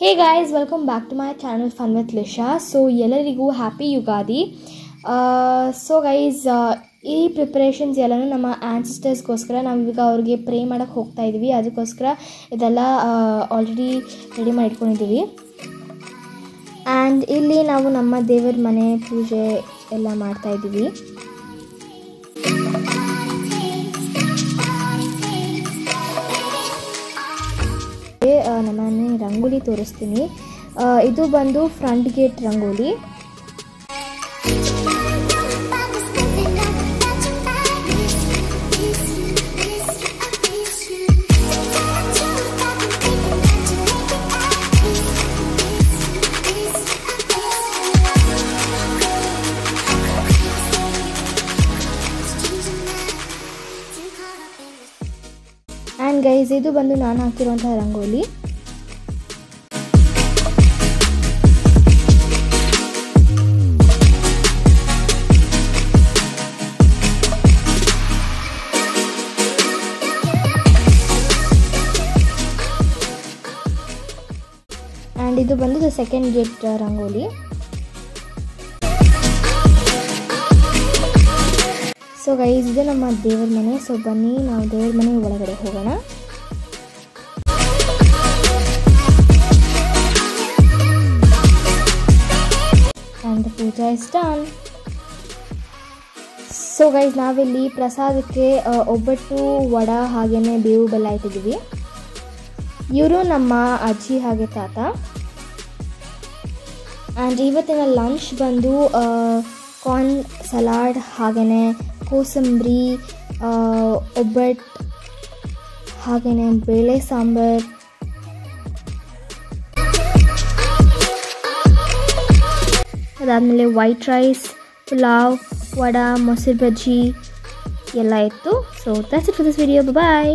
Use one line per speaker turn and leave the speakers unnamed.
Hey guys, welcome back to my channel Fun with Lisha. So ಎಲ್ಲರಿಗೂ happy Yugadi. So guys, ಈ preparations ಎಲ್ಲನೂ ನಮ್ಮ ಆನ್ಸೆಸ್ಟರ್ಸ್ಗೋಸ್ಕರ ನಾವು ಈಗ ಅವ್ರಿಗೆ ಪ್ರೇ ಮಾಡೋಕ್ಕೆ ಹೋಗ್ತಾ ಇದ್ದೀವಿ. ಅದಕ್ಕೋಸ್ಕರ ಇದೆಲ್ಲ ಆಲ್ರೆಡಿ ರೆಡಿ ಮಾಡಿ ಇಟ್ಕೊಂಡಿದ್ದೀವಿ. ಆ್ಯಂಡ್ ಇಲ್ಲಿ ನಾವು ನಮ್ಮ ದೇವರ ಮನೆ ಪೂಜೆ ಎಲ್ಲ ಮಾಡ್ತಾ ಇದ್ದೀವಿ. ನಮ್ಮನೆ ರಂಗೋಲಿ ತೋರಿಸ್ತೀನಿ. ಇದು ಬಂದು front gate rangoli. And guys, ಇದು ಬಂದು ನಾನು ಹಾಕಿರುವಂತಹ ರಂಗೋಲಿ. ಆ್ಯಂಡ್ ಇದು ಬಂದು second gate rangoli. So guys, ಇದು ನಮ್ಮ ದೇವರ ಮನೆ. ಸೊ ಬನ್ನಿ ನಾವು ದೇವರ ಮನೆ ಒಳಗಡೆ ಹೋಗೋಣ. And puja is done. So guys, ನಾವಿಲ್ಲಿ ಪ್ರಸಾದಕ್ಕೆ ಒಬ್ಬಟ್ಟು, ವಡ ಹಾಗೆಯೇ ಬೇವು ಬೆಲ್ಲ ಇಟ್ಟಿದ್ದೀವಿ. ಇವರು ನಮ್ಮ ಅಜ್ಜಿ ಹಾಗೆ ತಾತ. ಆ್ಯಂಡ್ ಇವತ್ತಿನ ಲಂಚ್ ಬಂದು ಕಾರ್ನ್ ಸಲಾಡ್ ಹಾಗೆಯೇ ಕೋಸಂಬರಿ, ಒಬ್ಬಟ್ಟು ಹಾಗೆಯೇ ಬೇಳೆ ಸಾಂಬಾರು, ಅದಾದಮೇಲೆ ವೈಟ್ ರೈಸ್, ಪುಲಾವ್, ವಡ, ಮೊಸರು ಬಜ್ಜಿ ಎಲ್ಲ ಇತ್ತು. So that's it for this video. Bye.